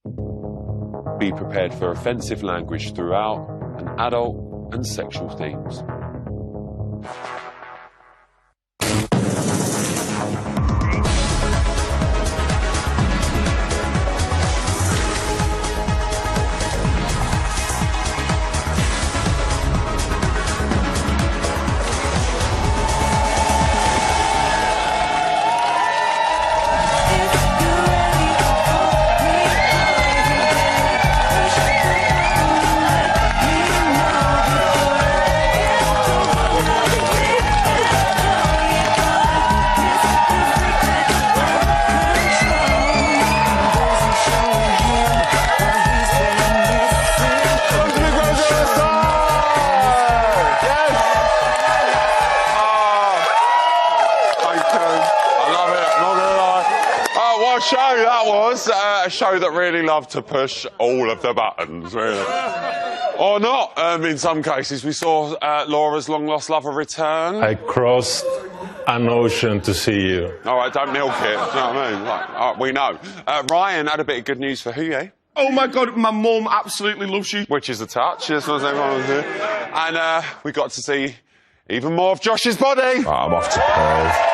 Be prepared for offensive language throughout and adult and sexual themes. Show that was a show that really loved to push all of the buttons, really. Or not. In some cases, we saw Laura's long-lost lover return. I crossed an ocean to see you. All right, don't milk it. Do you know what I mean? Like, we know. Ryan had a bit of good news for Huye. Oh, my God, my mum absolutely loves you. Which is a touch, as was everyone was doing. And we got to see even more of Josh's body. Oh, I'm off to Perth.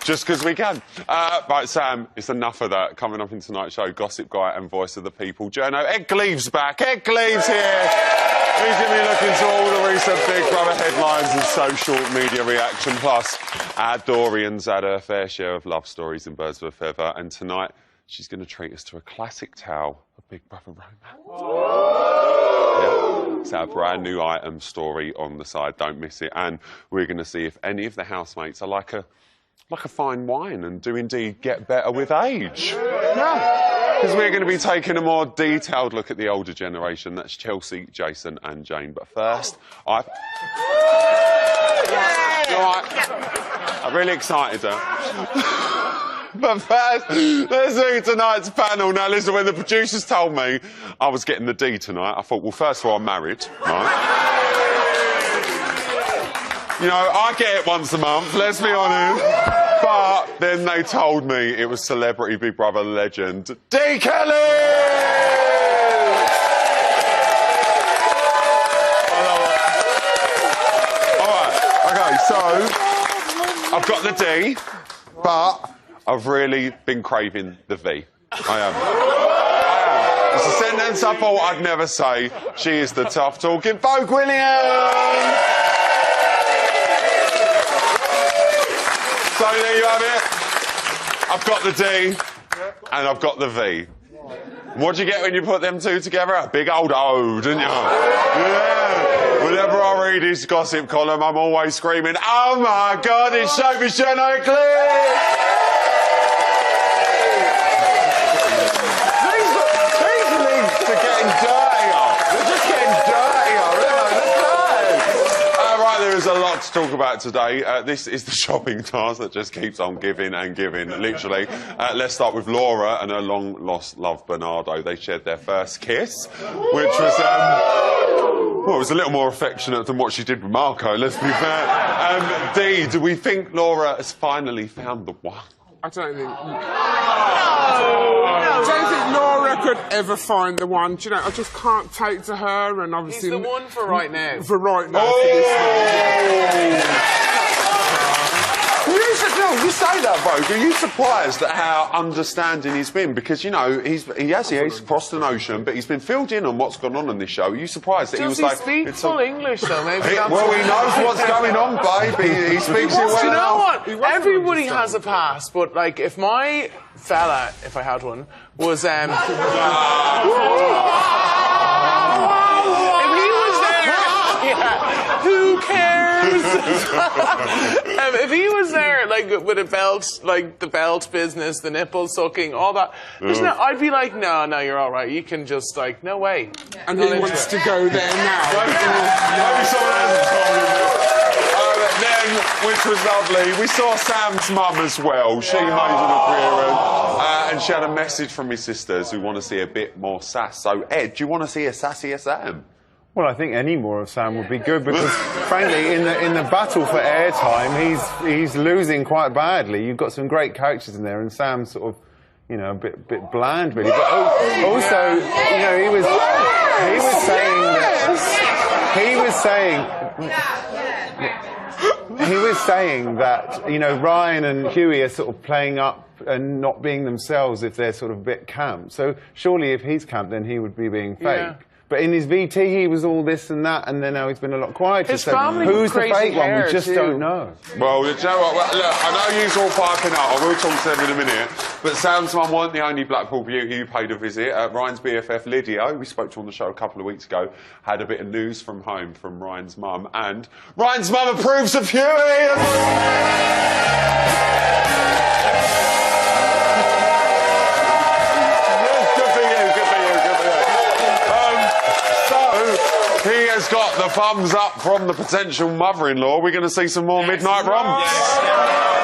Just because we can. Right, Sam, it's enough of that. Coming up in tonight's show, Gossip Guy and Voice of the People. Journo, Ed Gleave's back. Ed Gleave's here. He's going to be looking to all the recent Big Brother headlines and social media reaction. Plus, our Dorian's had her fair share of love stories in Birds of a Feather. And tonight, she's going to treat us to a classic tale of Big Brother romance. Yeah, it's our brand new item story on the side. Don't miss it. And we're going to see if any of the housemates are like a fine wine and do indeed get better with age. Yeah. Because we're going to be taking a more detailed look at the older generation. That's Chelsea, Jason and Jane. But first, I'm really excited, But first, let's do tonight's panel. Now, listen, when the producers told me I was getting the D tonight, I thought, well, first of all, I'm married, right? You know, I get it once a month, let's be honest. But then they told me it was celebrity Big Brother legend, D. Kelly! I love it. All right, OK, so I've got the D, but I've really been craving the V. I am. It's a sentence I thought I'd never say. She is the tough-talking Vogue Williams! So there you have it. I've got the D and I've got the V. What do you get when you put them two together? A big old O, didn't you? Yeah. Whenever I read his gossip column, I'm always screaming, oh my God, it's Sophie Journo Cliff! These links are getting dirtier. They're just getting dirtier, really. Right, there is a lot to talk about today. This is the shopping task that just keeps on giving and giving, literally. Let's start with Laura and her long-lost love, Bernardo. They shared their first kiss, which was, well, it was a little more affectionate than what she did with Marco, let's be fair. Dee, do we think Laura has finally found the one? I don't think... I don't think Laura could ever find the one. Do you know, I just can't take to her, and obviously... He's the one for right now. For right now. Oh! For this You say that, Vogue. Are you surprised at how understanding he's been? Because, you know, he's crossed an ocean, but he's been filled in on what's gone on in this show. Are you surprised that he was like... Does he speak full English, though? Maybe well, he knows what's going on, baby. He speaks it well enough. You know what? Everybody has a past, but, like, if my fella, if I had one, was, if he was there... Yeah, who cares? If he was there, like, with a belt, like the belt business, the nipple sucking, all that, I'd be like, no, you're all right. You can just, like, no way. And he wants to go there now. Maybe someone else told him. Then, which was lovely, we saw Sam's mum as well. She made an appearance, and she had a message from his sisters who want to see a bit more sass. So, Ed, do you want to see a sassier Sam? Well, I think any more of Sam would be good because, frankly, in the battle for airtime, he's losing quite badly. You've got some great characters in there, and Sam's sort of, you know, a bit bland, really. But also, you know, he was saying that, you know, Ryan and Huey are sort of playing up and not being themselves if they're sort of a bit camp. So surely if he's camp, then he would be being fake. Yeah. But in his VT, he was all this and that, and then now he's been a lot quieter. His So family who's the crazy fake one? hair We just too. don't know. Well, you know what? Well, look, I know you're all piping up. I will talk to them in a minute. But Sam's mum wasn't the only Blackpool beauty who paid a visit. Ryan's BFF, Lydia, who we spoke to on the show a couple of weeks ago, had a bit of news from home from Ryan's mum. And Ryan's mum approves of Huey! He has got the thumbs up from the potential mother-in-law. We're going to see some more Midnight Romps.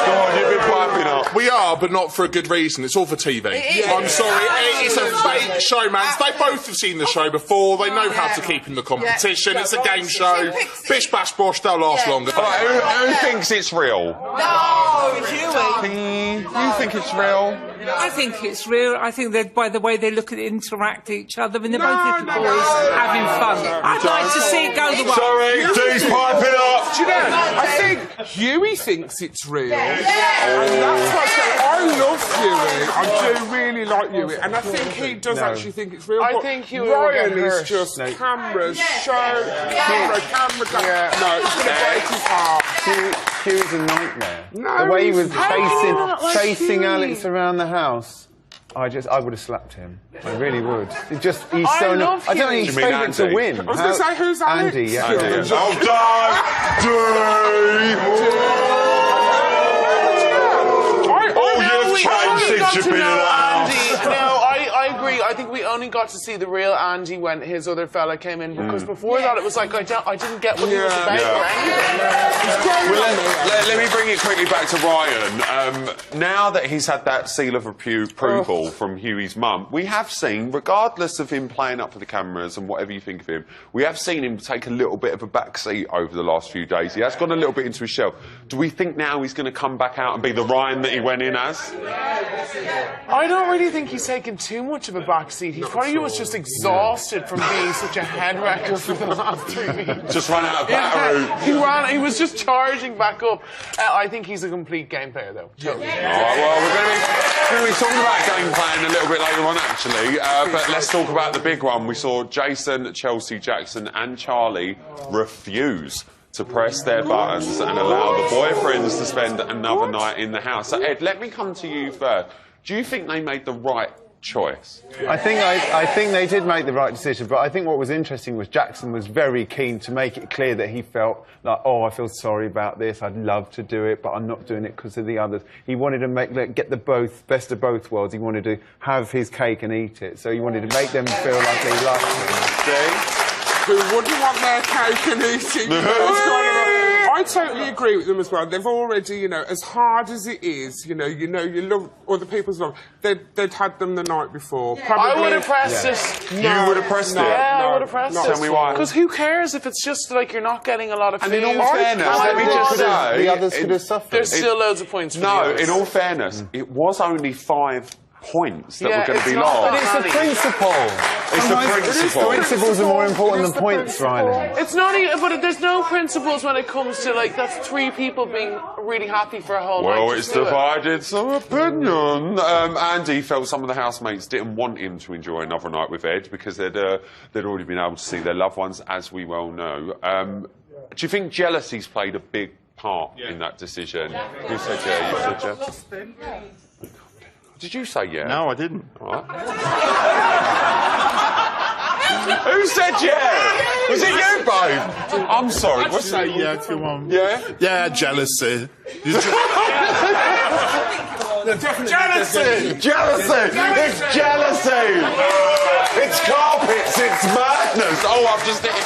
Go on, you've been piping up. We are, but not for a good reason. It's all for TV. I'm sorry, it's a fake show, man. They both have seen the show before. They know how to keep in the competition. It's a game show. Bish, bash, bosh, they'll last longer. All right, who thinks it's real? No, Huey. You think it's real? I think it's real. I think that by the way they look at interact each other, and they're both little boys having fun. I'd like to see it go the way. Sorry, Dee's piping up. Do you know, I think Huey thinks it's real. And that's what I love Huey. I do really like Huey. And I think he does actually think it's real. I but think Huey will Ryan get is hurt. just camera, show, camera. No, it's going to break his heart. Huey's a nightmare. No, the way he was how can you not like chasing Huey? Alex around the house, I would have slapped him. I really would. He's I so. love I don't Huey. think he's You mean favourite to Andy? win. I was going to say, who's Alex? Andy, yeah. Oh, you've changed since you've been in the house. No, I agree. I think we only got to see the real Andy when his other fella came in, because before that it was like I didn't get what he was about or anything. Well, let me bring it quickly back to Ryan. Now that he's had that seal of approval from Huey's mum, we have seen, regardless of him playing up for the cameras and whatever you think of him, we have seen him take a little bit of a backseat over the last few days. He has gone a little bit into his shell. Do we think now he's going to come back out and be the Ryan that he went in as? I don't really think he's taken too much of a backseat. He probably was just exhausted from being such a head wrecker for the last 3 weeks. Just ran out of battery. He was just charging back up. I think he's a complete game player, though. Totally. All right, well, we're going to be talking about game playing a little bit later on, actually. But let's talk about the big one. We saw Jason, Chelsea, Jackson and Charlie refuse to press their buttons and allow the boyfriends to spend another night in the house. So, Ed, let me come to you first. Do you think they made the right choice? I think they did make the right decision, but I think what was interesting was Jackson was very keen to make it clear that he felt like, oh, I feel sorry about this, I'd love to do it, but I'm not doing it because of the others. He wanted to get the best of both worlds. He wanted to have his cake and eat it, so he wanted to make them feel like they liked him. Who wouldn't want their cake and eating? I totally agree with them as well. They've already, you know, as hard as it is, you love other people's love. They'd had them the night before. Probably, I would have pressed it. You would have pressed it? Yeah, I would have pressed it. Tell me why. Because who cares if it's just like you're not getting a lot of food? And in all fairness, let me just say... The others could have suffered. There's still loads of points for the No, others. in all fairness, it was only 5 points that Yeah, were going to it's be not lost. But it's the principle. It's the principle. Principles are more important than points, Riley. It's not even, but there's no principles when it comes to, like, that's 3 people being really happy for a whole night. Well, Just it's do it. divided some opinion. Andy felt some of the housemates didn't want him to enjoy another night with Ed because they'd already been able to see their loved ones, as we well know. Do you think jealousy's played a big part in that decision? You said yeah, you said yeah. Did you say yeah? No, I didn't. What? Who said yeah? Was it you, babe? I'm sorry. What's Say yeah to Yeah? Yeah, jealousy. Jealousy! Jealousy! It's jealousy! It's carpets! It's madness! Oh, I've just hit it.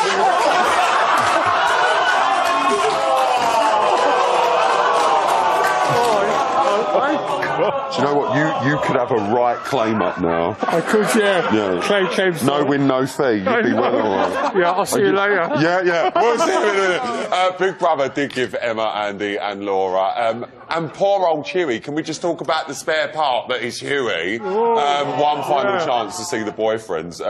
Oh, my God. Do you know what? You could have a right claim up now. I could, yeah. Yeah. Claim No win, no fee. You'd be well alright. Yeah, I'll see you later. Yeah. We'll see you in a minute. Big Brother did give Emma, Andy and Laura. And poor old Huey, can we just talk about the spare part that is Huey? One final chance to see the boyfriends.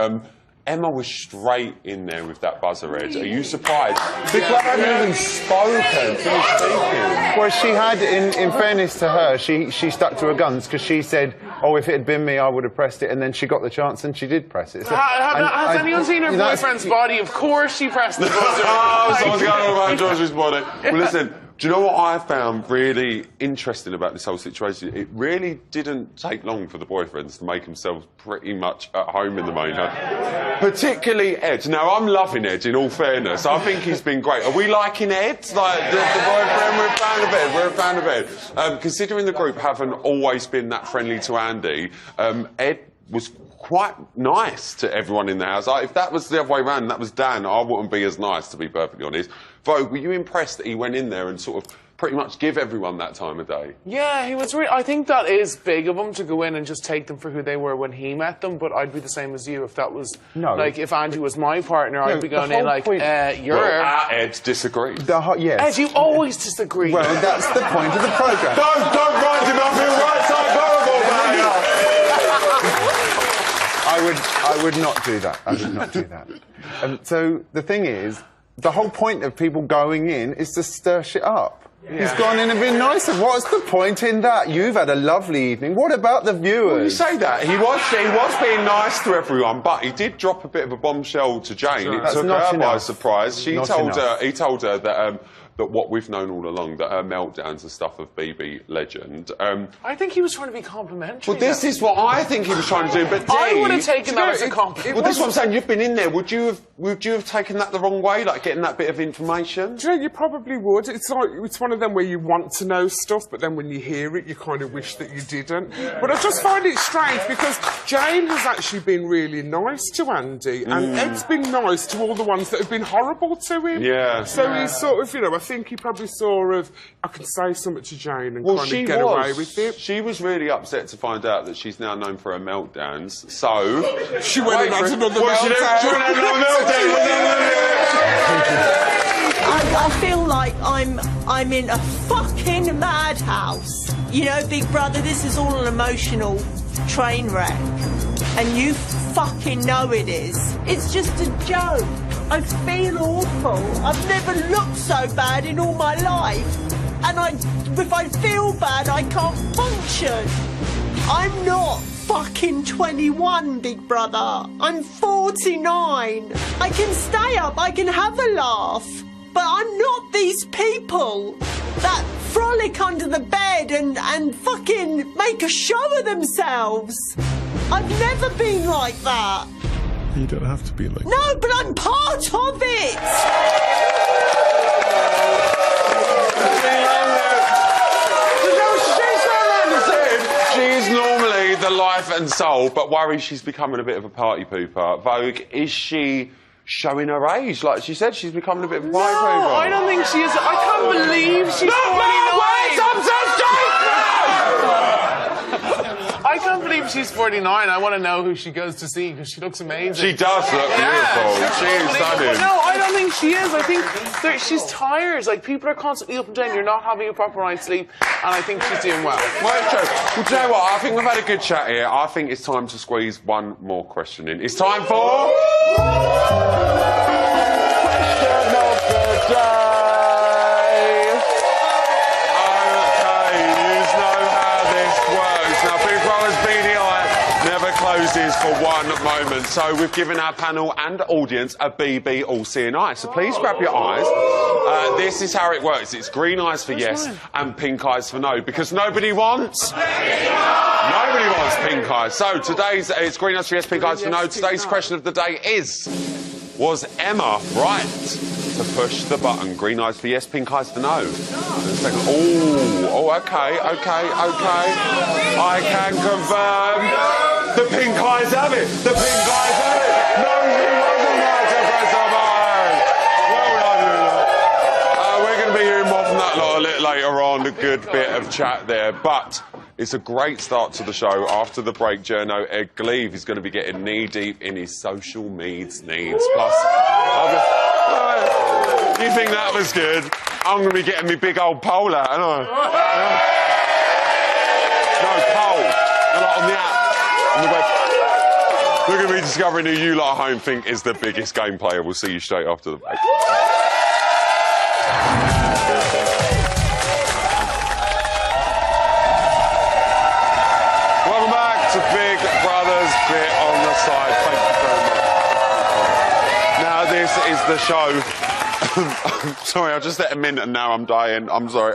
Emma was straight in there with that buzzer edge. Are you surprised? Big Brother hadn't even spoken, finished speaking. Well, she had, in fairness to her, she stuck to her guns because she said, oh, if it had been me, I would have pressed it, and then she got the chance and she did press it. So, has anyone seen her boyfriend's body? Of course she pressed the buzzer. Oh, someone's going on about George's body. Well, listen, do you know what I found really interesting about this whole situation? It really didn't take long for the boyfriends to make themselves pretty much at home in the main house. Particularly Ed. Now, I'm loving Ed, in all fairness. I think he's been great. Are we liking Ed? Like, the boyfriend, we're a fan of Ed. We're a fan of Ed. Considering the group haven't always been that friendly to Andy, Ed was quite nice to everyone in the house. If that was the other way around, that was Dan, I wouldn't be as nice, to be perfectly honest. Vogue, were you impressed that he went in there and sort of pretty much give everyone that time of day? Yeah, he was really... I think that is big of him to go in and just take them for who they were when he met them, but I'd be the same as you if that was... No. Like, if Andy was my partner, I'd be going in like, you're... Well, Ed disagreed. Yes. Ed, you always disagree. Well, that's the point of the programme. Don't wind him up in right side horrible, I would not do that. I would not do that. So the thing is, the whole point of people going in is to stir shit up. Yeah. He's gone in and been nicer. What's the point in that? You've had a lovely evening. What about the viewers? Well, you say that. He was being nice to everyone, but he did drop a bit of a bombshell to Jane. It took her by surprise. He told her that what we've known all along, that her meltdowns are stuff of BB legend. I think he was trying to be complimentary. Well, this is what I think he was trying to do, but I would have taken that as a compliment. Well, this is what I'm saying. You've been in there. Would you have taken that the wrong way, like getting that bit of information? Do you know, you probably would. It's like, it's one of them where you want to know stuff, but then when you hear it, you kind of wish that you didn't. But I just find it strange because Jane has actually been really nice to Andy, and Ed's been nice to all the ones that have been horrible to him. Yeah. So he's sort of, I think he probably saw I can say something to Jane and kind of get away with it. She was really upset to find out that she's now known for her meltdowns, so... She went and had another meltdown. I feel like I'm in a fucking madhouse. You know, Big Brother, this is all an emotional train wreck. And you fucking know it is. It's just a joke. I feel awful. I've never looked so bad in all my life. And if I feel bad, I can't function. I'm not fucking 21, Big Brother. I'm 49. I can stay up, I can have a laugh. But I'm not these people that frolic under the bed and fucking make a show of themselves. I've never been like that. You don't have to be like that. No, but I'm part of it! She's normally the life and soul, but worries she's becoming a bit of a party pooper. Vogue, is she showing her age? Like she said, she's becoming a bit of a party pooper. No, I don't think she is. I can't believe she's 49. I can't believe she's 49. I want to know who she goes to see because she looks amazing. She does look beautiful. She is stunning. No, I don't think she is. I think she's tired. Like, people are constantly up and down. You're not having a proper night's sleep. And I think she's doing well. Well, it's true. Well, do you know what? I think we've had a good chat here. I think it's time to squeeze one more question in. It's time for... Question of the day. Closes for one moment. So we've given our panel and audience a BB all-seeing eye. So please grab your eyes. This is how it works. It's green eyes for yes and pink eyes for no, because nobody wants... Nobody wants pink eyes. So it's green eyes for yes, pink eyes for no. Today's question of the day is, was Emma right to push the button? Green eyes for yes, pink eyes for no. Okay. I can confirm... The pink eyes have it! The pink eyes have it! No, she wasn't right to press the button! Well done, we're going to be hearing more from that lot a little later on, a good bit of chat there. But It's a great start to the show. After the break, Journo Ed Gleave is going to be getting knee-deep in his social needs. Plus, you think that was good? I'm going to be getting me big old pole out, aren't I? No, pole. Like on the app, on the web. We're going to be discovering who you lot at home think is the biggest game player. We'll see you straight after the break. Welcome back to Big Brother's Bit on the Side. Thank you very much. Now, this is the show. Sorry, I just ate a mint and now I'm dying. I'm sorry.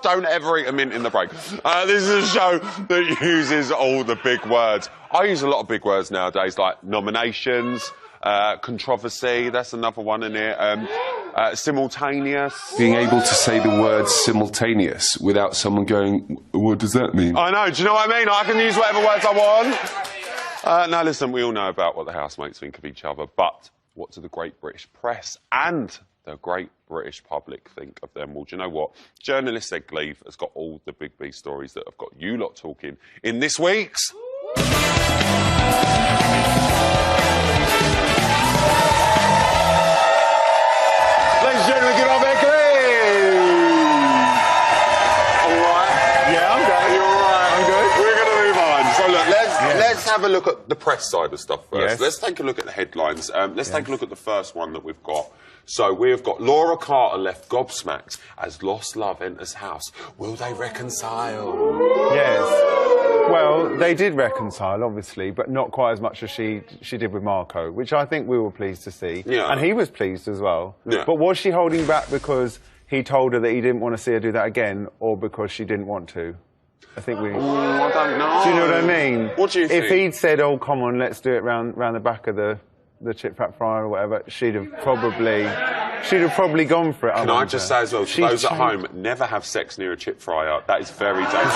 Don't ever eat a mint in the break. This is a show that uses all the big words. I use a lot of big words nowadays, like nominations, controversy, that's another one in here, simultaneous. Being able to say the word simultaneous without someone going, what does that mean? I know, do you know what I mean? I can use whatever words I want. Now listen, we all know about what the housemates think of each other, but what do the great British press and the great British public think of them? Well, do you know what? Journalist Ed Gleave has got all the big B stories that have got you lot talking in this week's... Ladies and gentlemen, get on Ed Gleave! All right? Yeah, I'm good. You're all right? I'm good. We're going to move on. So look, let's have a look at the press side of stuff first. Yes. Let's take a look at the headlines. Let's take a look at the first one that we've got. So we've got Laura Carter left gobsmacked as lost love enters house. Will they reconcile? Yes. Well, they did reconcile, obviously, but not quite as much as she did with Marco, which I think we were pleased to see. Yeah. And he was pleased as well. Yeah. But was she holding back because he told her that he didn't want to see her do that again, or because she didn't want to? I think we... I don't know. Do you know what I mean? What do you think? If he'd said, oh, come on, let's do it round the back of the chip fat fryer or whatever, she'd have probably gone for it. Can I just say as well, to those at home, never have sex near a chip fryer. That is very dangerous.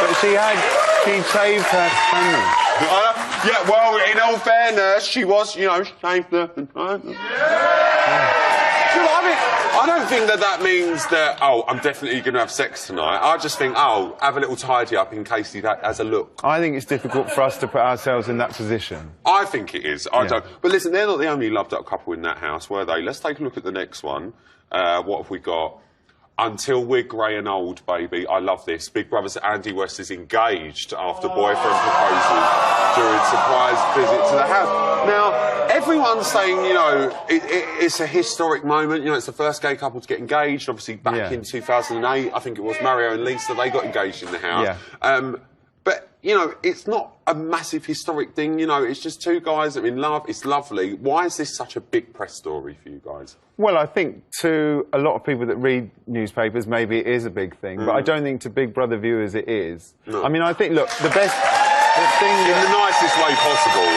But she shaved her tummy. Yeah, well, in all fairness, she was, shaved her. I don't think that means that, oh, I'm definitely going to have sex tonight. I just think, oh, have a little tidy up in case he has a look. I think it's difficult for us to put ourselves in that position. I think it is. I don't. But listen, they're not the only loved-up couple in that house, were they? Let's take a look at the next one. What have we got? Until we're grey and old, baby. I love this. Big Brother's Andy West is engaged after boyfriend proposes during surprise visit to the house. Now, everyone's saying, it's a historic moment. It's the first gay couple to get engaged. Obviously, back in 2008, I think it was Mario and Lisa, they got engaged in the house. Yeah. But, it's not a massive historic thing. It's just two guys that are in love. It's lovely. Why is this such a big press story for you guys? Well, I think to a lot of people that read newspapers, maybe it is a big thing, but I don't think to Big Brother viewers it is. No. I mean, I think, look, the thing... In the nicest way possible.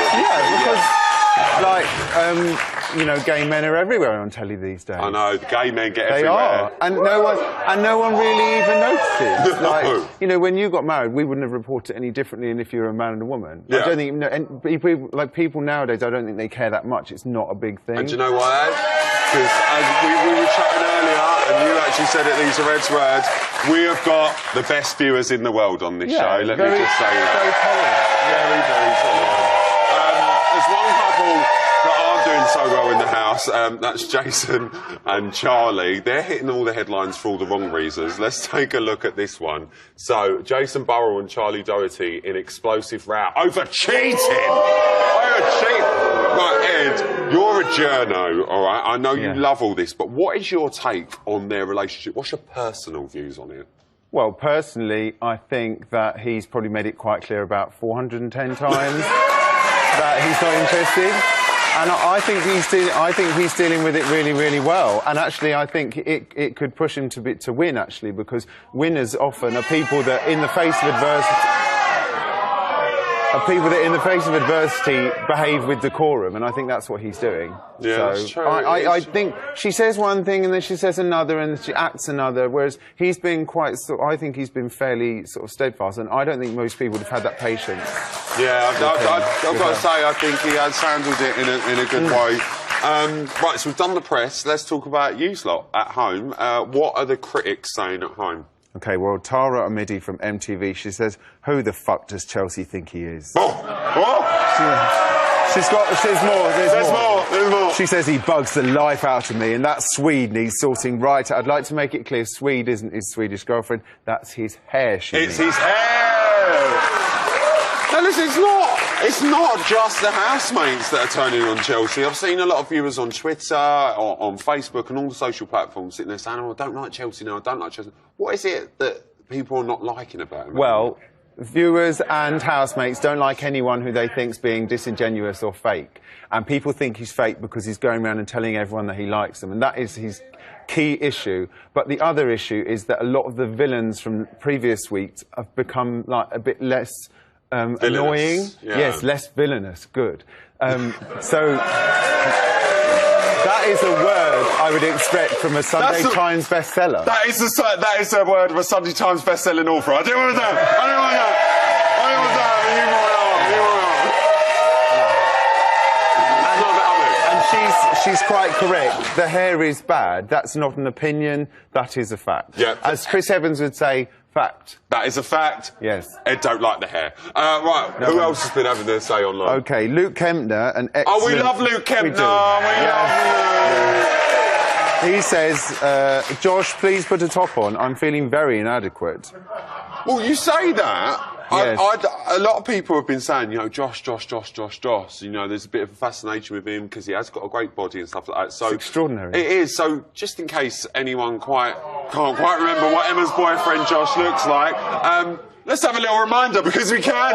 gay men are everywhere on telly these days. I know, the gay men get they everywhere. Are, and no one really even notices. No. When you got married, we wouldn't have reported it any differently than if you were a man and a woman. Yeah. I don't think, and people nowadays, I don't think they care that much. It's not a big thing. And do you know why? Because as we were chatting earlier, and you actually said it, these are Ed's words, we have got the best viewers in the world on this show. Let me just say that. Very tolerant. Very, very tolerant. There's one couple that aren't doing so well in the house. That's Jason and Charlie. They're hitting all the headlines for all the wrong reasons. Let's take a look at this one. So, Jason Burrell and Charlie Doherty in explosive row over cheating. Right, Ed, you're a journo, all right? I know you love all this, but what is your take on their relationship? What's your personal views on it? Well, personally, I think that he's probably made it quite clear about 410 times that he's not interested. And I think he's dealing with it really, really well. And actually, I think it could push him to win, actually, because winners often are people that, in the face of adversity, behave with decorum, and I think that's what he's doing. Yeah, so that's true. I think she says one thing and then she says another and she acts another, whereas he's been I think he's been fairly sort of steadfast, and I don't think most people would have had that patience. Yeah, I've got to say, I think he has handled it in a good way. Right, so we've done the press. Let's talk about you lot at home. What are the critics saying at home? Okay, well, Tara Amidi from MTV, she says, who the fuck does Chelsea think he is? Oh! What? There's more. There's more. She says he bugs the life out of me, and that Swede needs sorting right. I'd like to make it clear, Swede isn't his Swedish girlfriend, that's his hair, It's his hair! No, listen, it's not just the housemates that are turning on Chelsea. I've seen a lot of viewers on Twitter, or on Facebook, and all the social platforms sitting there saying, oh, I don't like Chelsea now, I don't like Chelsea. What is it that people are not liking about him? Well, viewers and housemates don't like anyone who they think's being disingenuous or fake. And people think he's fake because he's going around and telling everyone that he likes them. And that is his key issue. But the other issue is that a lot of the villains from previous weeks have become like a bit less annoying. Yeah. Yes, less villainous. Good. So that is a word I would expect from a Sunday Times bestseller. That is a word of a Sunday Times best-selling author. I didn't want to do it. She's quite correct. The hair is bad. That's not an opinion. That is a fact. Yeah. As Chris Evans would say, fact. That is a fact. Yes. Ed don't like the hair. Right, who else has been having their say online? Okay, Luke Kempner, an excellent... Oh, we love Luke Kempner. We do. love Luke. He says, Josh, please put a top on. I'm feeling very inadequate. Well, you say that. Yes. A lot of people have been saying, you know, Josh. You know, there's a bit of a fascination with him because he has got a great body and stuff like that. So it's extraordinary. It is. So just in case anyone can't quite remember what Emma's boyfriend Josh looks like, let's have a little reminder because we can.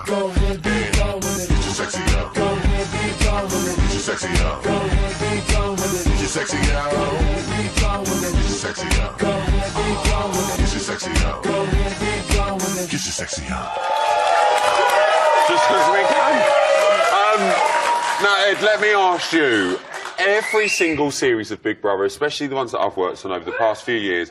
Go ahead, be gone with it. Get your sexy up. Go ahead, be gone with it. Get your sexy up. Go ahead, be gone with it. Get your sexy up. Go ahead, be gone with it. Get your sexy up. Go ahead, be gone with it. Get your sexy up. Go ahead, be gone with it. Get your sexy up. Just because we can. Now, Ed, let me ask you. Every single series of Big Brother, especially the ones that I've worked on over the past few years,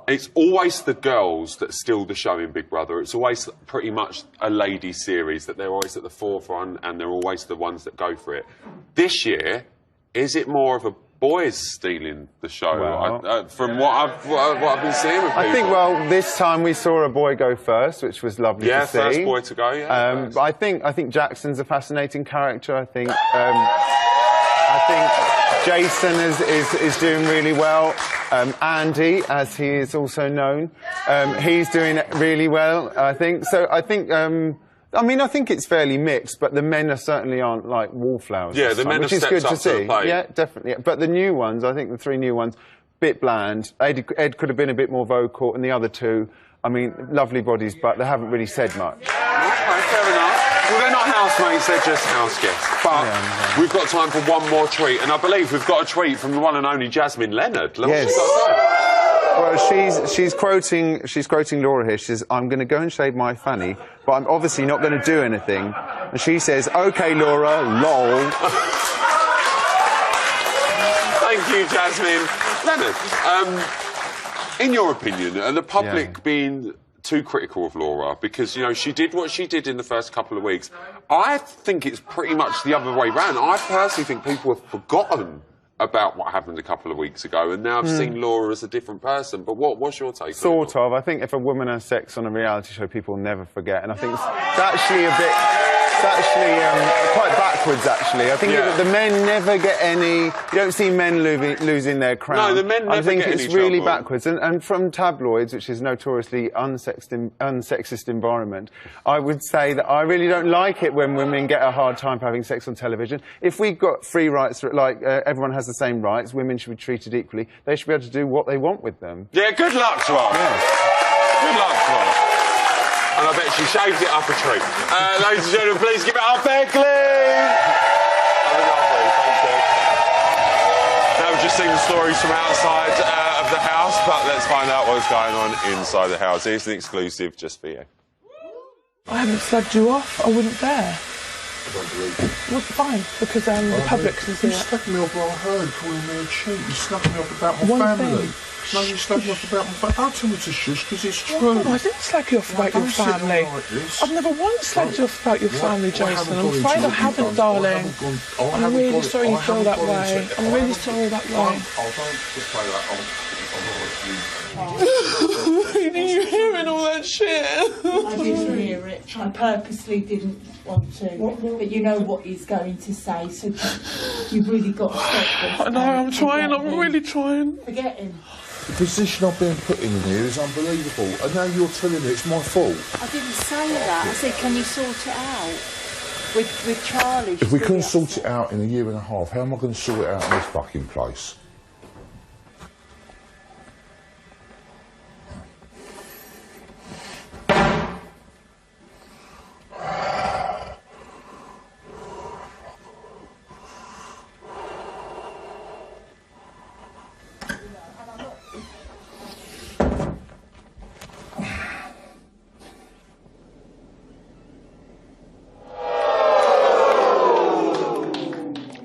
it's always the girls that steal the show in Big Brother. It's always pretty much a lady series, that they're always at the forefront and they're always the ones that go for it. This year, is it more of a boys stealing the show? Well, from what I've been seeing with people. I think, well, this time we saw a boy go first, which was lovely to see. Yeah, first boy to go, yeah. But I think Jackson's a fascinating character. I think Jason is doing really well. Andy, as he is also known, he's doing really well, I think. So I think, I think it's fairly mixed, but the men certainly aren't like wallflowers. Yeah, the men which have is stepped good up to see. to the plate. Yeah, definitely. But the new ones, I think the three new ones, bit bland. Ed could have been a bit more vocal, and the other two, I mean, lovely bodies, but they haven't really said much. Okay, fair enough. Well, they're not housemates, they're just house guests. But we've got time for one more tweet, and I believe we've got a tweet from the one and only Jasmine Leonard. Yes. Well, she's quoting Laura here. She says, I'm going to go and shave my fanny, but I'm obviously not going to do anything. And she says, OK, Laura, lol. Thank you, Jasmine Leonard. In your opinion, are the public being too critical of Laura? Because, you know, she did what she did in the first couple of weeks. I think it's pretty much the other way round. I personally think people have forgotten about what happened a couple of weeks ago, and now I've seen Laura as a different person. But what's your take on it? Sort of. I think if a woman has sex on a reality show, people will never forget. And I think it's actually a bit... It's actually quite backwards, actually. I think the men never get any... You don't see men losing their crown. No, the men never I think get it's any really trouble. backwards. And from tabloids, which is notoriously unsexist environment, I would say that I really don't like it when women get a hard time for having sex on television. If we've got free rights, like everyone has the same rights, women should be treated equally, they should be able to do what they want with them. Yeah, good luck to her. Yes. Good luck to her. And I bet she shaved it up a treat. Ladies and gentlemen, please give it up, Beckley! Now we've just seen the stories from outside of the house, but let's find out what's going on inside the house. Here's an exclusive just for you. I haven't slugged you off. I wouldn't dare. I don't believe it. Well, fine, because the public can see You it. stuck me off what I heard, calling me a cheat. You snuck me off about my family. No, you slag me off about my family. Don't tell me to shush, because it's true. No, I didn't slag you off about your family. I've never once slagged you off about your family, Jason. I'm afraid I haven't, darling. I'm really sorry you feel that way. I'm really sorry that way. Oh, don't just say that. Are you hearing all that shit? I didn't hear it. I purposely didn't want to. But you know what he's going to say, so you've really got to stop this. I know, I'm trying, I'm really trying. Forget him. The position I've been put in here is unbelievable. And now you're telling me it's my fault. I didn't say that. I said, can you sort it out? With Charlie. If we couldn't sort it out in a year and a half, how am I going to sort it out in this fucking place?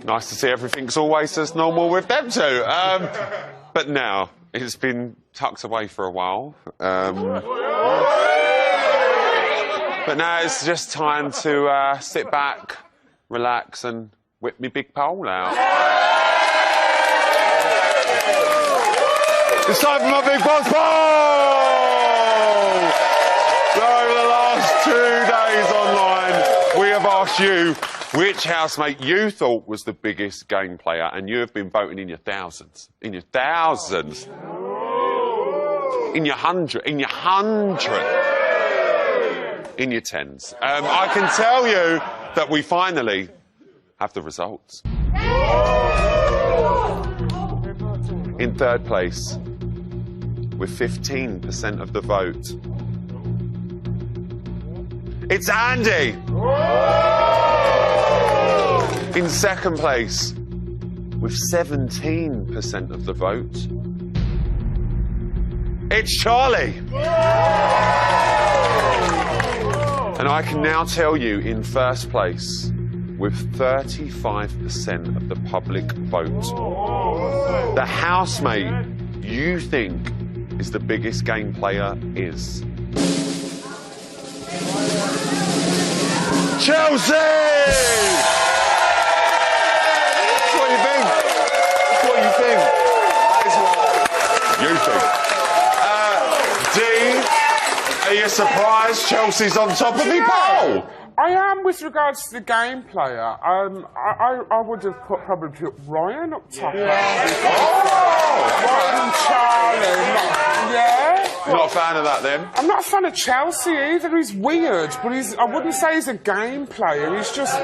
Nice to see everything's always as normal with them two. But now, it's been tucked away for a while. But now it's just time to sit back, relax and whip me big pole out. It's time for my big boss poll! So over the last 2 days online, we have asked you which housemate you thought was the biggest game player, and you have been voting in your thousands. In your thousands. In your hundred. In your hundred. In your tens. I can tell you that we finally have the results. In third place, with 15% of the vote, it's Andy! In second place, with 17% of the vote, it's Charlie. And I can now tell you, in first place, with 35% of the public vote, the housemate you think is the biggest game player is Chelsea! Are you surprised Chelsea's on top of the poll? I am with regards to the game player. I would have put probably Ryan up top. Ryan and Charlie. Not a fan of that then? I'm not a fan of Chelsea either. He's weird, but I wouldn't say he's a game player. He's just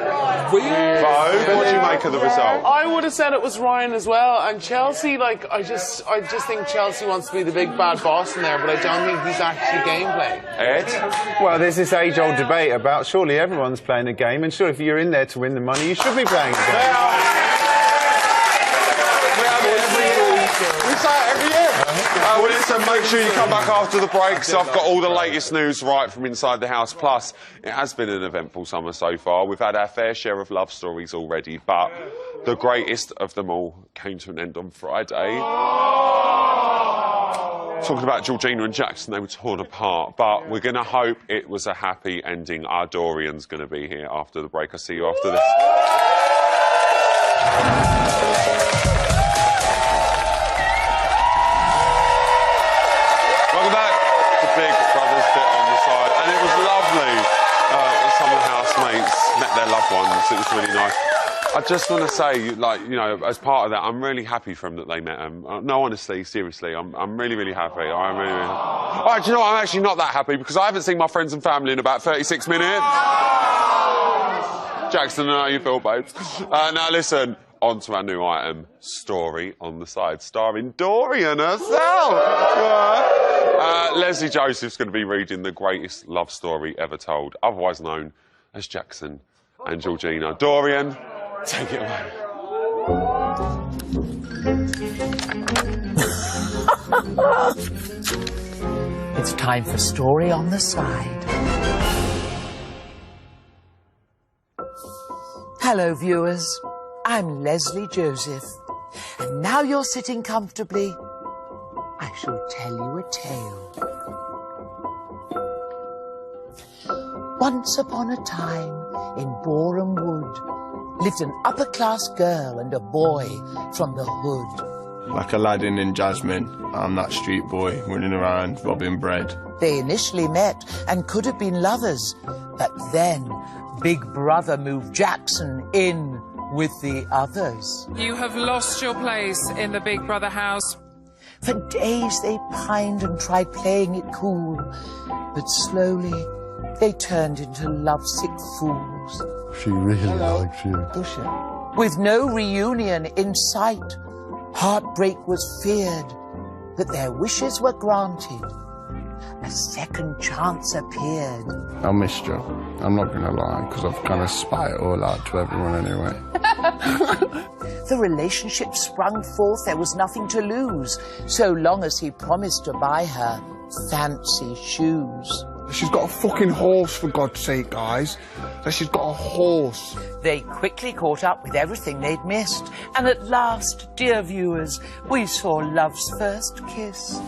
weird. Bo, what do you make of the result? I would have said it was Ryan as well, and Chelsea, like, I just think Chelsea wants to be the big bad boss in there, but I don't think he's actually game playing. Ed? Well, there's this age-old debate about surely everyone's playing a game, and sure, if you're in there to win the money, you should be playing a game. We say it every year. Well, listen, make sure you come back after the break, so I've got all the latest news right from inside the house. Plus, it has been an eventful summer so far. We've had our fair share of love stories already, but the greatest of them all came to an end on Friday. Talking about Georgina and Jackson, they were torn apart, but we're going to hope it was a happy ending. Our Dorian's going to be here after the break. I'll see you after this. Welcome back to Big Brother's bit on the side, and it was lovely. Some of the housemates met their loved ones. It was really nice. I just want to say, like, you know, as part of that, I'm really happy for them that they met him. No, honestly, seriously, I'm really, really happy. I'm really, really... Oh, do you know what? I'm actually not that happy because I haven't seen my friends and family in about 36 minutes. Jackson, how you feel, babes? Now, listen, on to our new item, Story on the Side, starring Dorian herself. Leslie Joseph's going to be reading the greatest love story ever told, otherwise known as Jackson and Georgina. Dorian, take it away. It's time for Story on the Side. Hello, viewers. I'm Leslie Joseph. And now you're sitting comfortably, I shall tell you a tale. Once upon a time, in Boreham Wood, lived an upper-class girl and a boy from the hood. Like Aladdin and Jasmine, I'm that street boy running around robbing bread. They initially met and could have been lovers, but then Big Brother moved Jackson in with the others. You have lost your place in the Big Brother house. For days they pined and tried playing it cool, but slowly they turned into lovesick fools. She really likes you. Does she? With no reunion in sight, heartbreak was feared, but their wishes were granted. A second chance appeared. I missed you. I'm not going to lie, because I've kind of spat it all out to everyone anyway. The relationship sprung forth, there was nothing to lose, so long as he promised to buy her fancy shoes. She's got a fucking horse, for God's sake, guys. So she's got a horse. They quickly caught up with everything they'd missed, and at last, dear viewers, we saw love's first kiss.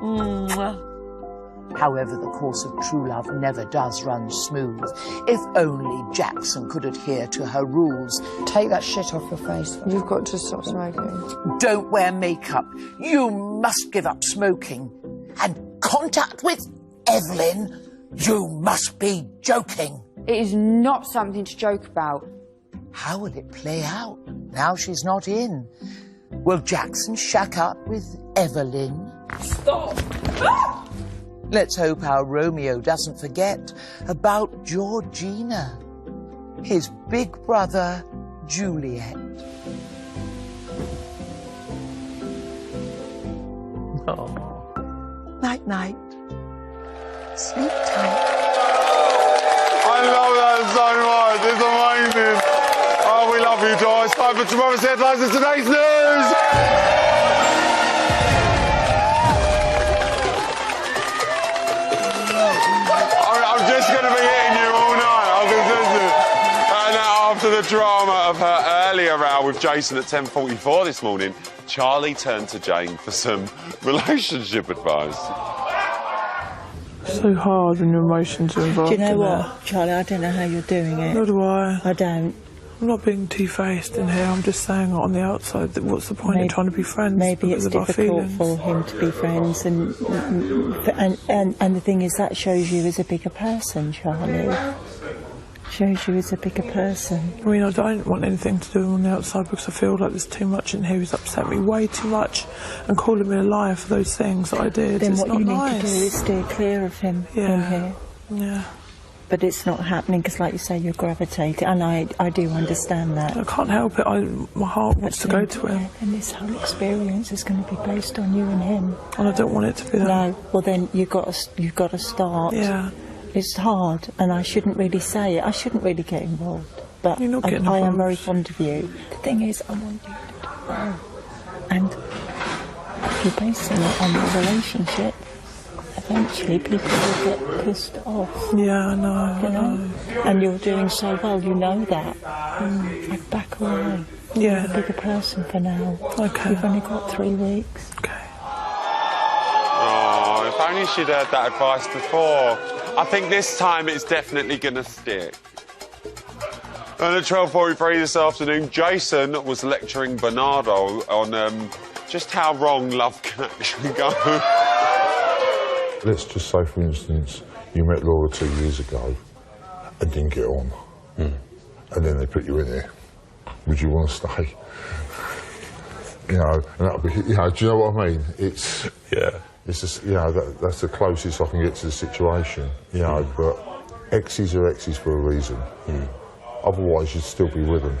Mwah. However, the course of true love never does run smooth. If only Jackson could adhere to her rules. Take that shit off your face. You've got to stop smoking. Don't wear makeup. You must give up smoking. And contact with Evelyn. You must be joking. It is not something to joke about. How will it play out now she's not in? Will Jackson shack up with Evelyn? Stop! Let's hope our Romeo doesn't forget about Georgina, his big brother, Juliet. Oh. Night-night. Sleep tight. I love that so much. It's amazing. Oh, we love you, Joy. It's time for tomorrow's headlines and today's news. I'm just going to be hitting you all night. I can sense it. Now, after the drama of her earlier row with Jason at 10:44 this morning, Charlie turned to Jane for some relationship advice. So hard when your emotions are involved. Do you know in what, it. Charlie? I don't know how you're doing it. Nor do I. I don't. I'm not being two-faced in here. I'm just saying on the outside that what's the point in trying to be friends? Maybe because it's of our difficult feelings? for him to be friends, and the thing is that shows you as a bigger person, Charlie. Shows you as a bigger person. I mean, I don't want anything to do with him on the outside because I feel like there's too much in here. He's upset me way too much and calling me a liar for those things that I did. Then it's what not you nice. need to do is steer clear of him in here. Yeah. But it's not happening because, like you say, you're gravitating, and I do understand that. I can't help it. My heart wants to go to him. And this whole experience is going to be based on you and him. And I don't want it to be that. No. Well, then you've got to start. Yeah. It's hard, and I shouldn't really say it. I shouldn't really get involved. But You're not getting I am involved. very fond of you. The thing is, I want you to do well. And if you're basing it on the relationship, eventually people will get pissed off. Yeah, I know. You know? And you're doing so well, you know that. Like, back away. Yeah. You're a bigger person for now. Okay. You've only got 3 weeks. Okay. Oh, if only she'd heard that advice before. I think this time it's definitely going to stick. And at 12:43 this afternoon, Jason was lecturing Bernardo on just how wrong love can actually go. Let's just say, for instance, you met Laura 2 years ago and didn't get on. And then they put you in there. Would you want to stay? You know, and that'll be, you know, do you know what I mean? It's just, you know, that's the closest I can get to the situation, you know, but exes are exes for a reason. Otherwise, you'd still be with them.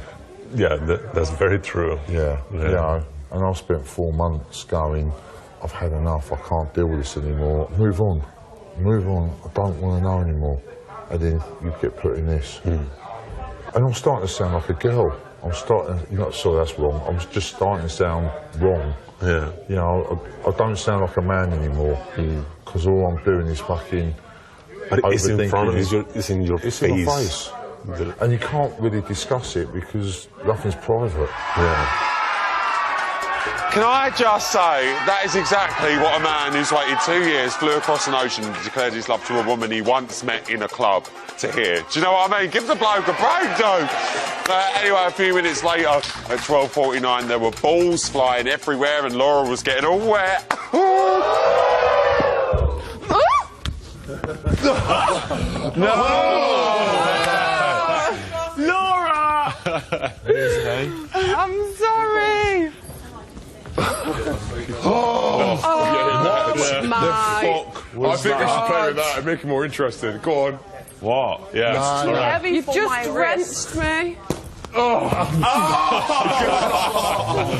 Yeah, that's very true. Yeah, you know, and I've spent 4 months going, I've had enough, I can't deal with this anymore. Move on, I don't want to know anymore. And then you get put in this. And I'm starting to sound like a girl. I'm starting, you know, sorry, that's wrong. I'm just starting to sound wrong. Yeah. You know, I don't sound like a man anymore. Because all I'm doing is fucking But it's in front of you, it's in your it's face. in my face. And you can't really discuss it because nothing's private. Yeah. Can I just say, that is exactly what a man who's waited 2 years, flew across an ocean and declared his love to a woman he once met in a club to hear. Do you know what I mean? Give the bloke a break, dude. Anyway, a few minutes later, at 12:49, there were balls flying everywhere and Laura was getting all wet. No! Laura! I'm sorry. Yeah, my I think we should play with that and make it more interesting. Go on. What? Yes. All right. You've just drenched me.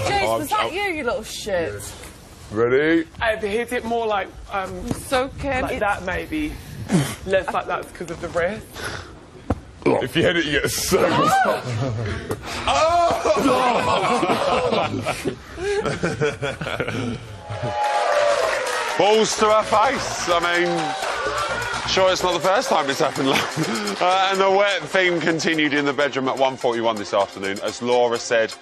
Jace, was that you little shit? Ready? I've hit it more like soaking. Like that maybe. Less like that because of the wrist. If you hit it, you get so. Balls to her face. I mean, sure, it's not the first time it's happened. And the wet theme continued in the bedroom at 1:41 this afternoon as Laura said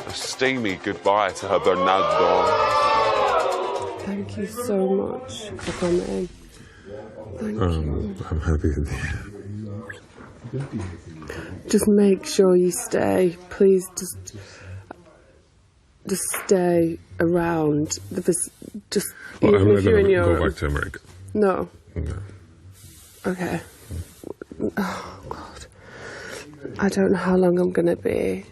a steamy goodbye to her Bernardo. Thank you so much for coming. Thank you. I'm happy with you. Just make sure you stay. Please, just stay around. Just Well, even I'm if you're in going to Europe. go back to America. No. No. Okay. Oh God. I don't know how long I'm gonna be,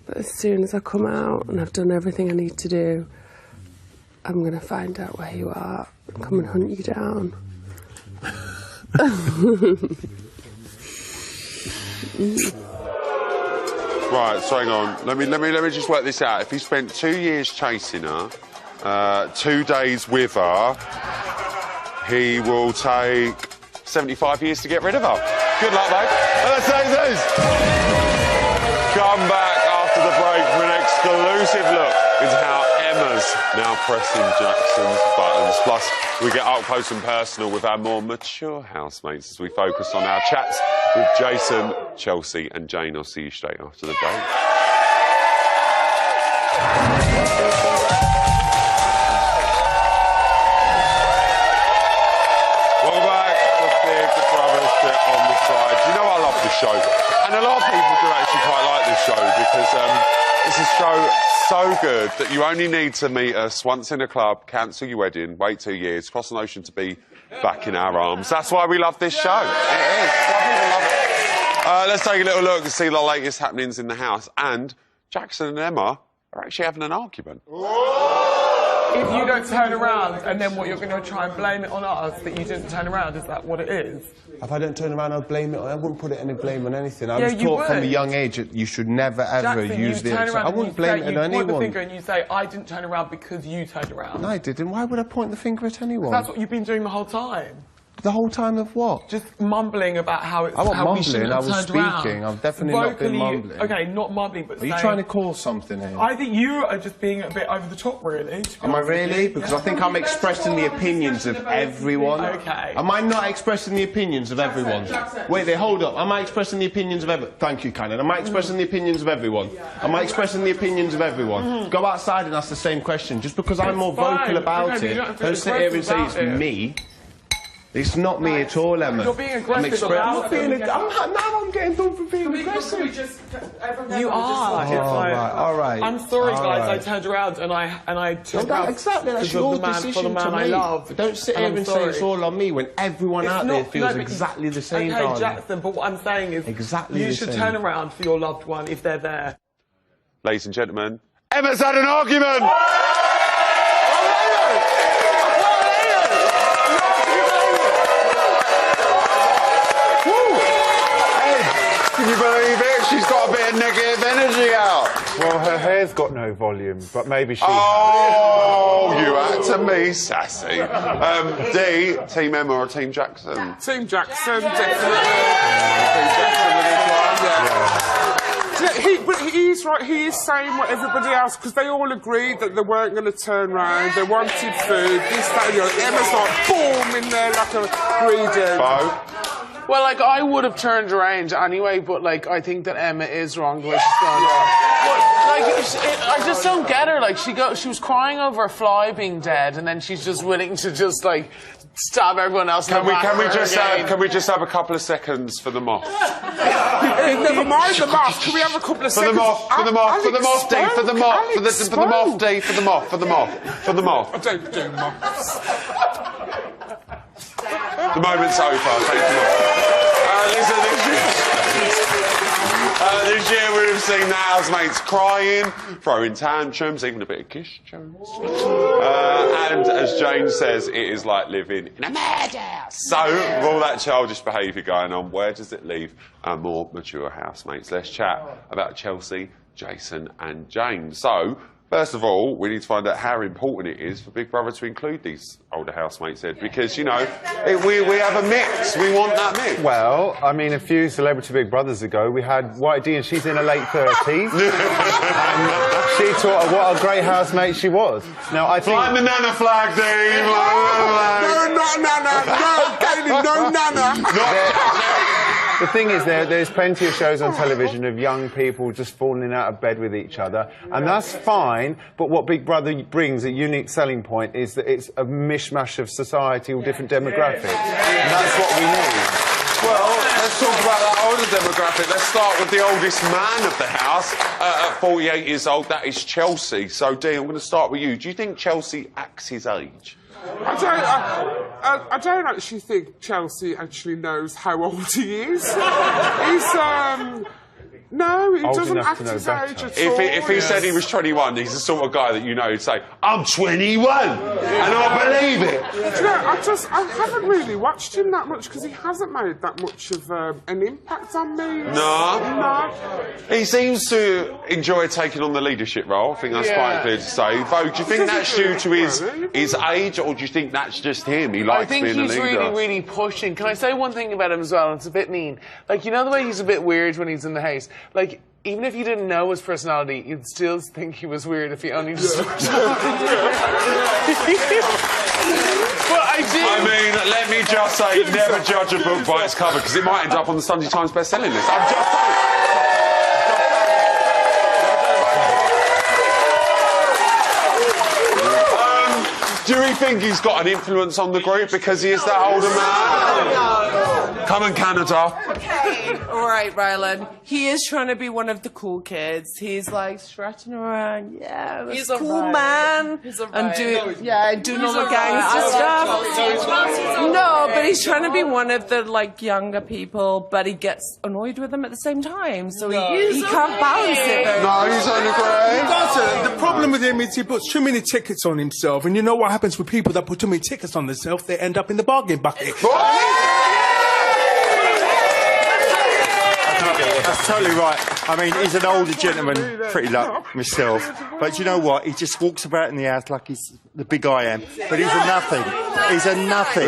but as soon as I come out and I've done everything I need to do, I'm gonna find out where you are and come and hunt you down. Right, so hang on. Let me just work this out. If he spent 2 years chasing her, 2 days with her, he will take 75 years to get rid of her. Good luck, mate. Let's take this. Come back after the break for an exclusive look into how Emma's now pressing Jackson's buttons. Plus, we get up close and personal with our more mature housemates as we focus on our chats with Jason, Chelsea and Jane. I'll see you straight after the break. Welcome back. The big brother shit on the side. You know I love this show. And a lot of people do actually quite like this show because it's a show so good that you only need to meet us once in a club, cancel your wedding, wait 2 years, cross an ocean to be back in our arms. That's why we love this show. It is. Why people love it. Let's take a little look and see the latest happenings in the house. And Jackson and Emma are actually having an argument. If you don't turn around and then what, you're going to try and blame it on us that you didn't turn around, is that what it is? If I don't turn around, I'll blame it. I wouldn't put any blame on anything. I Yeah, was you taught from a would. young age that you should never ever Jackson, use you the turn extra. around I and wouldn't you blame say, it on you point the anyone. finger and you say, I didn't turn around because you turned around. No, I didn't. Why would I point the finger at anyone? That's what you've been doing the whole time. The whole time of what? Just mumbling about how it's I wasn't how we shouldn't mumbling, I have was turned around. speaking. I've definitely not been Vocally, mumbling. Okay, not mumbling, but Are you saying- trying to cause something here? I think you are just being a bit over the top, really. to be Am I honest with really? you. Because I think I'm expressing the opinions of everyone. Okay. Am I not expressing the opinions of everyone? Wait there, hold up. Am I expressing the opinions of everyone? Thank you, Cannon. Am I expressing the opinions of everyone? Am I expressing the opinions of everyone? Go outside and ask the same question. Just because I'm more fine. vocal about Okay, but you it, don't have to be don't sit here and say it's aggressive about it. me. It's not me at all, Emma. You're being aggressive I'm about being it. now I'm getting done for being aggressive. You are. It's like, all right. I'm sorry, all guys. I right. turned around and I turned Well, around exactly, that's because of your the man, decision for the man to I make. love. Don't sit And here I'm and say sorry. it's all on me when everyone It's out there not- feels no, but- exactly the same, Okay, darling. Jackson, but what I'm saying is Exactly you the should same. turn around for your loved one if they're there. Ladies and gentlemen, Emma's had an argument! Can you believe it? She's got a bit of negative energy out. Well, her hair's got no volume, but maybe she Oh, you had to be sassy. D, Team Emma or Team Jackson? Team Jackson, definitely. Team Jackson with this one, yeah. But he's right, he is saying what everybody else, because they all agreed that they weren't going to turn round, they wanted food, this, that, and the other. Emma's like, boom, in there like a greedy. Bo? Well, like, I would have turned around anyway, but, like, I think that Emma is wrong the way she's going on. But, like, I just don't get her. Like, she was crying over a fly being dead, and then she's just willing to just, like, stab everyone else in the back. Can we just have a couple of seconds for the moth? Never mind the moth. Can we have a couple of seconds? For the moth, D, for the moth, for the moth, D, for the moth. I don't do moths. The moment's over. Thank you. This year we've seen the housemates crying, throwing tantrums, even a bit of kiss, Jones. And as Jane says, it is like living in a madhouse. So, with all that childish behaviour going on, where does it leave our more mature housemates? Let's chat about Chelsea, Jason and Jane. So, first of all, we need to find out how important it is for Big Brother to include these older housemates in, because, you know, we have a mix. We want that mix. Well, I mean, a few Celebrity Big Brothers ago, we had White D, and she's in her late 30s. And she taught her what a great housemate she was. Now, I think... Flying the Nana flag, Dave! No, Nana! The thing is, there's plenty of shows on television of young people just falling out of bed with each other, and that's fine, but what Big Brother brings, a unique selling point, is that it's a mishmash of society, all different demographics, and that's what we need. Well, let's talk about that older demographic. Let's start with the oldest man of the house, at 48 years old, that is Chelsea. So, Dee, I'm going to start with you. Do you think Chelsea acts his age? I don't actually think Chelsea actually knows how old he is. No, he doesn't act his age at all. If he said he was 21, he's the sort of guy that you know would say, I'm 21, and I believe it. Do you know, I haven't really watched him that much because he hasn't made that much of an impact on me. No. He seems to enjoy taking on the leadership role. I think that's quite clear to say. Vogue, do you think that's due to his age, or do you think that's just him? He likes being a leader. I think he's really, really pushing. Can I say one thing about him as well? It's a bit mean. Like, you know the way he's a bit weird when he's in the house? Like, even if you didn't know his personality, you'd still think he was weird if he only just looked at I mean, let me just say, never judge a book by its cover, because it might end up on the Sunday Times best-selling list. I'm just saying. Do we think he's got an influence on the group because he is that older man? Come on, Canada. Okay, all right, Rylan. He is trying to be one of the cool kids. He's like strutting around, he's a cool man, and doing all the gangster stuff. No, but he's trying to be one of the like younger people, but he gets annoyed with them at the same time, so he can't balance it. No, he's only great. He doesn't. The problem with him is he puts too many tickets on himself, and you know what happens with people that put too many tickets on themselves? They end up in the bargain bucket. That's totally right. I mean, he's an older gentleman, pretty like myself. But you know what? He just walks about in the house like he's the big I am. But he's a nothing. He's a nothing.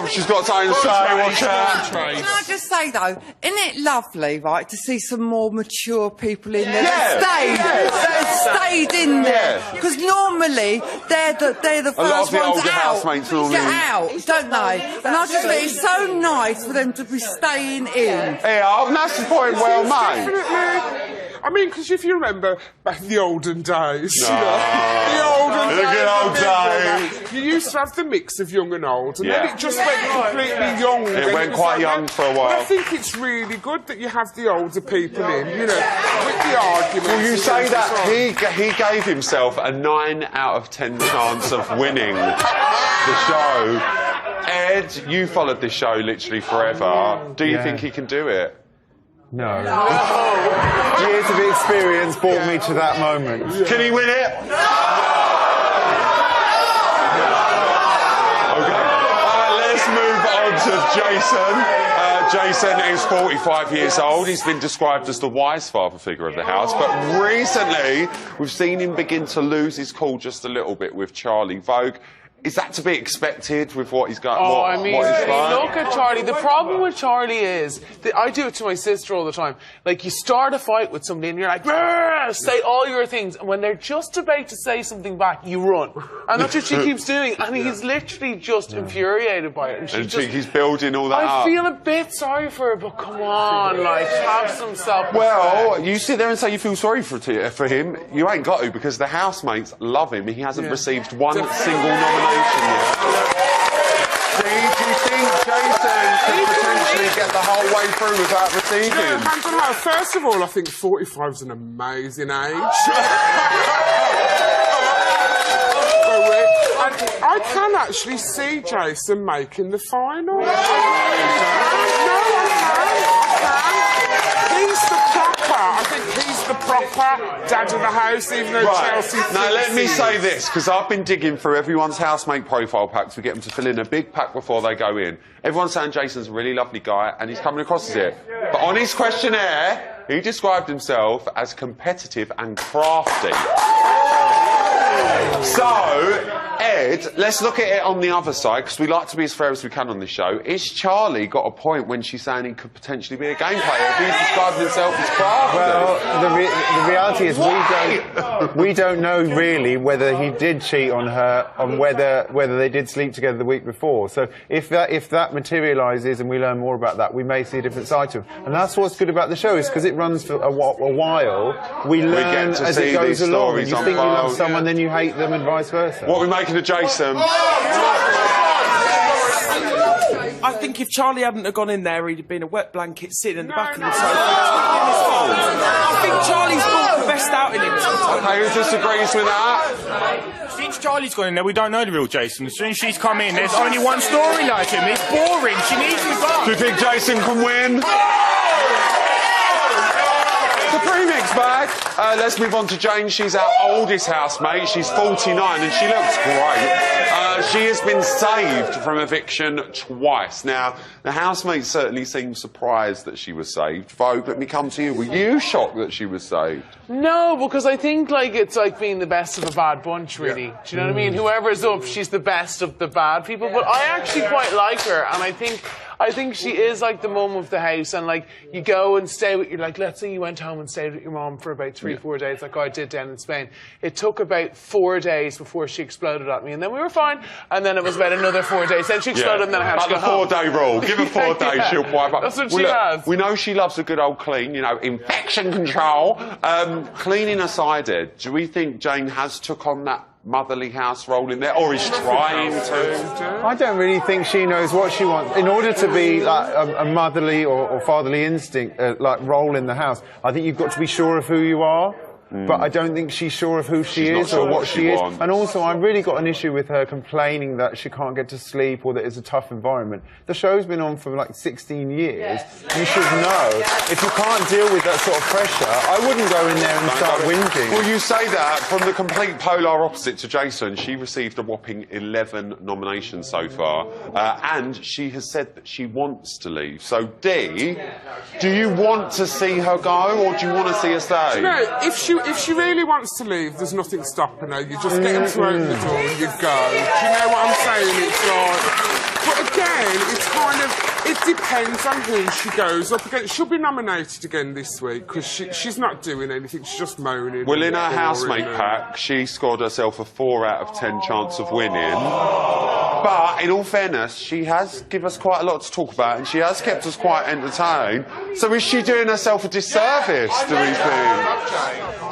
She's got something to say. Watch out. Can I just say, though, isn't it lovely, right, to see some more mature people in there that stayed in there? Because normally they're the first ones out. Get out, don't they? And I just think it's so nice for them to be staying in. Yeah, that's the point well made. Definitely. I mean, because if you remember back in the olden days, No. you know, the olden The good old days, you used to have the mix of young and old, and then it just went completely young. It went quite young for a while. But I think it's really good that you have the older people in, you know, with the arguments. Well, you say that he gave himself a 9 out of 10 chance of winning the show. Ed, you followed this show literally forever. Do you think he can do it? No. Years of experience brought me to that moment. Can he win it? Okay. Let's move on to Jason. Jason is 45 years old. He's been described as the wise father figure of the house, but recently we've seen him begin to lose his cool just a little bit with Charlie. Vogue, is that to be expected with what he's got? Oh, what, I mean, what he's like? look at Charlie. The problem with Charlie is that I do it to my sister all the time. Like, you start a fight with somebody and you're like, say all your things, and when they're just about to say something back, you run. And that's what she keeps doing, and he's literally just infuriated by it. And he's building all that I up. feel a bit sorry for her, but come on, like, have some self-respect. Well, you sit there and say you feel sorry for him. You ain't got to, because the housemates love him. He hasn't received one single nomination yet. Do you think Jason could potentially get the whole way through without receiving? No, hands on heart. First of all, I think 45 is an amazing age. I can actually see Jason making the final. He's the proper. I think he's the proper dad of the house, even though Chelsea. Now let me say this, because I've been digging through everyone's housemate profile packs. We get them to fill in a big pack before they go in. Everyone's saying Jason's a really lovely guy, and he's coming across as it. But on his questionnaire, he described himself as competitive and crafty. So, Ed, let's look at it on the other side, because we like to be as fair as we can on this show. Is Charlie got a point when she's saying he could potentially be a game player if he's describing himself as crafty? Well, the reality is we don't know really whether he did cheat on her, on whether they did sleep together the week before. So if that materialises and we learn more about that, we may see a different side to him. And that's what's good about the show, is because it runs for a while. We learn as it goes along. And you think you love someone, then you hate them, and vice versa. What are we making of Jason? I think if Charlie hadn't have gone in there, he'd have been a wet blanket sitting in the back of the sofa. I think Charlie's brought the best out in him. Okay, who disagrees with that? Since Charlie's gone in there, we don't know the real Jason. As soon as she's come in, there's only one story like him. It's boring. She needs to go. Do you think Jason can win? The premix bag. Let's move on to Jane. She's our oldest housemate. She's 49 and she looks great. She has been saved from eviction twice. Now, the housemates certainly seem surprised that she was saved. Vogue, let me come to you. Were you shocked that she was saved? No, because I think, like, it's like being the best of a bad bunch, really. Do you know what I mean? Whoever's up, she's the best of the bad people. But I actually quite like her, and I think she is like the mum of the house, and like you go and stay with your, like, let's say you went home and stayed with your mum for about 3-4 days, like I did down in Spain. It took about 4 days before she exploded at me, and then we were fine. And then it was about another 4 days. Then she exploded, and then I had to go home. The 4-day rule. Give her 4 days, she'll wipe up. That's what she has. We know she loves a good old clean, you know, infection control. Cleaning aside, Ed, do we think Jane has took on that motherly house role in there, or is trying to? I don't really think she knows what she wants. In order to be like a motherly or fatherly instinct, like role in the house, I think you've got to be sure of who you are. But I don't think she's sure of who she is or what she is. And also, I've really got an issue with her complaining that she can't get to sleep or that it's a tough environment. The show's been on for like 16 years. You should know. If you can't deal with that sort of pressure, I wouldn't go in there and start whinging. Well, you say that from the complete polar opposite to Jason. She received a whopping 11 nominations so far. And she has said that she wants to leave. So, Dee, do you want to see her go, or do you want to see her stay? No, if she really wants to leave, there's nothing stopping her. You just get her to open the door and you go. Do you know what I'm saying? It's like... But again, it's kind of... It depends on who she goes up against. She'll be nominated again this week because she's not doing anything. She's just moaning. Well, in her housemate pack, she scored herself a 4 out of 10 chance of winning. But, in all fairness, she has given us quite a lot to talk about, and she has kept us quite entertained. So is she doing herself a disservice, do we think?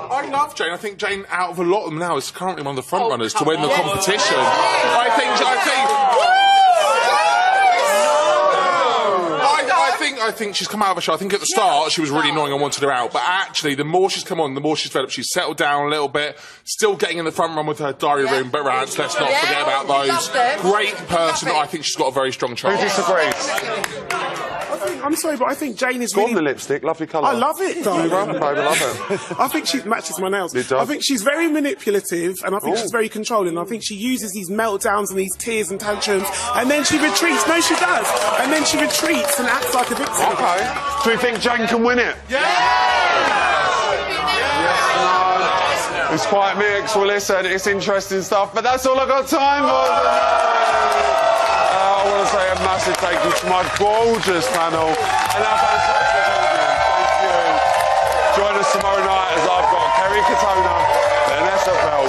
I love Jane. I think Jane, out of a lot of them now, is currently one of the front runners to win the competition. I think she's come out of a show. I think at the start she was really annoying and wanted her out, but actually the more she's come on, the more she's developed. She's settled down a little bit, still getting in the front run with her diary room, but rants, let's not forget about those. Great person. I think she's got a very strong chance. Who disagrees? I'm sorry, but I think Jane is Go really... on, the lipstick, lovely colour. I love it, darling. I love it. I think she matches my nails. It does. I think she's very manipulative, and I think she's very controlling. I think she uses these meltdowns and these tears and tantrums, and then she retreats. No, she does. And then she retreats and acts like a victim. Okay. Do we think Jane can win it? Yeah! Yes, no. It's quite mixed. Well, listen, it's interesting stuff, but that's all I've got time for today. I want to say a massive thank you to my gorgeous panel and our fantastic audience. Thank you. Join us tomorrow night as I've got Kerry Katona, Vanessa Bell,